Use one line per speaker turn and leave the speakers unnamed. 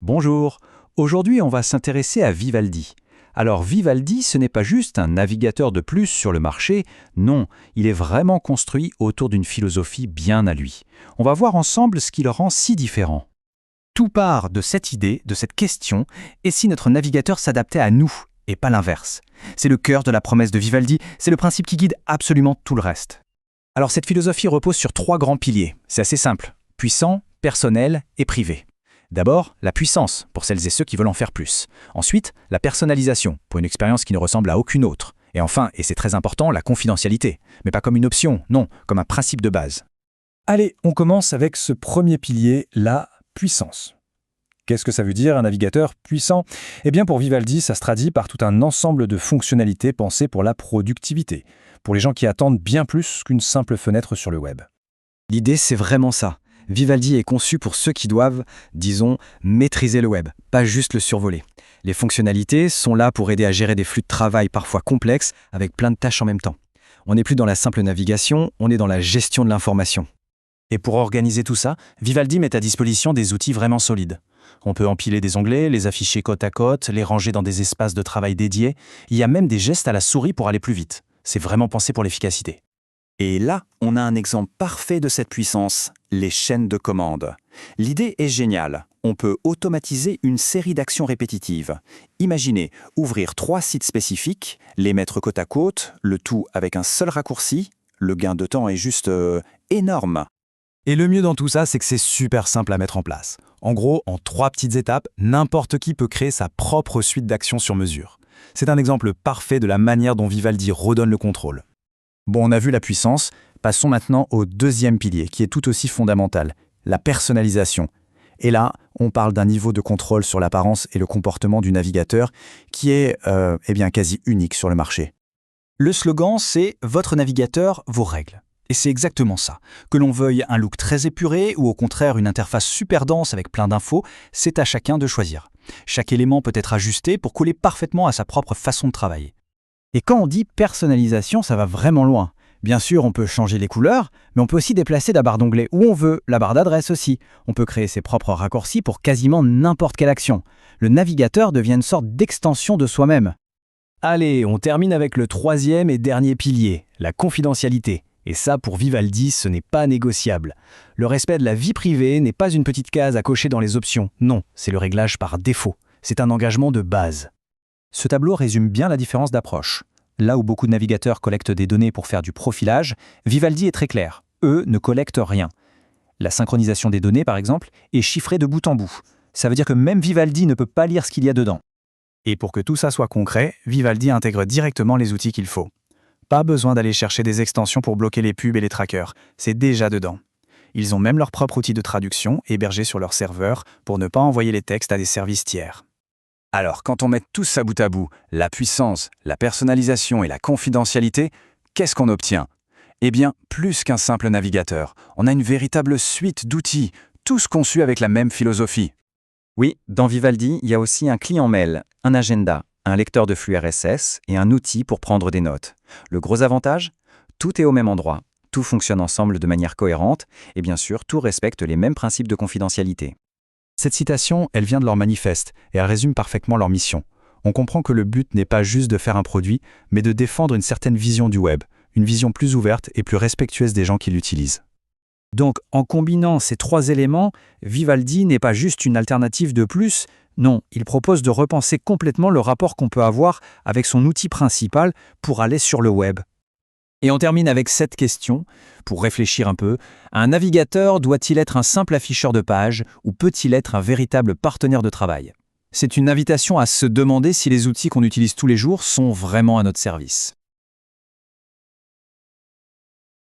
Bonjour, aujourd'hui on va s'intéresser à Vivaldi. Alors Vivaldi, ce n'est pas juste un navigateur de plus sur le marché, non, il est vraiment construit autour d'une philosophie bien à lui. On va voir ensemble ce qui le rend si différent.
Tout part de cette idée, de cette question, et si notre navigateur s'adaptait à nous, et pas l'inverse. C'est le cœur de la promesse de Vivaldi, c'est le principe qui guide absolument tout le reste. Alors cette philosophie repose sur 3 grands piliers, c'est assez simple, puissant, personnel et privé. D'abord, la puissance, pour celles et ceux qui veulent en faire plus. Ensuite, la personnalisation, pour une expérience qui ne ressemble à aucune autre. Et enfin, et c'est très important, la confidentialité. Mais pas comme une option, non, comme un principe de base.
Allez, on commence avec ce premier pilier, la puissance. Qu'est-ce que ça veut dire, un navigateur puissant? Eh bien, pour Vivaldi, ça se traduit par tout un ensemble de fonctionnalités pensées pour la productivité, pour les gens qui attendent bien plus qu'une simple fenêtre sur le web.
L'idée, c'est vraiment ça. Vivaldi est conçu pour ceux qui doivent, disons, maîtriser le web, pas juste le survoler. Les fonctionnalités sont là pour aider à gérer des flux de travail parfois complexes avec plein de tâches en même temps. On n'est plus dans la simple navigation, on est dans la gestion de l'information.
Et pour organiser tout ça, Vivaldi met à disposition des outils vraiment solides. On peut empiler des onglets, les afficher côte à côte, les ranger dans des espaces de travail dédiés. Il y a même des gestes à la souris pour aller plus vite. C'est vraiment pensé pour l'efficacité.
Et là, on a un exemple parfait de cette puissance, les chaînes de commandes. L'idée est géniale. On peut automatiser une série d'actions répétitives. Imaginez ouvrir 3 sites spécifiques, les mettre côte à côte, le tout avec un seul raccourci. Le gain de temps est juste énorme.
Et le mieux dans tout ça, c'est que c'est super simple à mettre en place. En gros, en 3 petites étapes, n'importe qui peut créer sa propre suite d'actions sur mesure. C'est un exemple parfait de la manière dont Vivaldi redonne le contrôle.
Bon, on a vu la puissance, passons maintenant au deuxième pilier, qui est tout aussi fondamental, la personnalisation. Et là, on parle d'un niveau de contrôle sur l'apparence et le comportement du navigateur qui est quasi unique sur le marché.
Le slogan, c'est « Votre navigateur, vos règles ». Et c'est exactement ça. Que l'on veuille un look très épuré ou au contraire une interface super dense avec plein d'infos, c'est à chacun de choisir. Chaque élément peut être ajusté pour coller parfaitement à sa propre façon de travailler.
Et quand on dit personnalisation, ça va vraiment loin. Bien sûr, on peut changer les couleurs, mais on peut aussi déplacer la barre d'onglet où on veut, la barre d'adresse aussi. On peut créer ses propres raccourcis pour quasiment n'importe quelle action. Le navigateur devient une sorte d'extension de soi-même.
Allez, on termine avec le 3e et dernier pilier, la confidentialité. Et ça, pour Vivaldi, ce n'est pas négociable. Le respect de la vie privée n'est pas une petite case à cocher dans les options. Non, c'est le réglage par défaut. C'est un engagement de base.
Ce tableau résume bien la différence d'approche. Là où beaucoup de navigateurs collectent des données pour faire du profilage, Vivaldi est très clair. Eux ne collectent rien. La synchronisation des données, par exemple, est chiffrée de bout en bout. Ça veut dire que même Vivaldi ne peut pas lire ce qu'il y a dedans.
Et pour que tout ça soit concret, Vivaldi intègre directement les outils qu'il faut. Pas besoin d'aller chercher des extensions pour bloquer les pubs et les trackers, c'est déjà dedans. Ils ont même leur propre outil de traduction hébergé sur leur serveur pour ne pas envoyer les textes à des services tiers.
Alors, quand on met tout ça bout à bout, la puissance, la personnalisation et la confidentialité, qu'est-ce qu'on obtient? Eh bien, plus qu'un simple navigateur, on a une véritable suite d'outils, tous conçus avec la même philosophie.
Oui, dans Vivaldi, il y a aussi un client mail, un agenda, un lecteur de flux RSS et un outil pour prendre des notes. Le gros avantage? Tout est au même endroit, tout fonctionne ensemble de manière cohérente et bien sûr, tout respecte les mêmes principes de confidentialité.
Cette citation, elle vient de leur manifeste et elle résume parfaitement leur mission. On comprend que le but n'est pas juste de faire un produit, mais de défendre une certaine vision du web, une vision plus ouverte et plus respectueuse des gens qui l'utilisent.
Donc, en combinant ces 3 éléments, Vivaldi n'est pas juste une alternative de plus. Non, il propose de repenser complètement le rapport qu'on peut avoir avec son outil principal pour aller sur le web. Et on termine avec cette question, pour réfléchir un peu. Un navigateur doit-il être un simple afficheur de pages ou peut-il être un véritable partenaire de travail? C'est une invitation à se demander si les outils qu'on utilise tous les jours sont vraiment à notre service.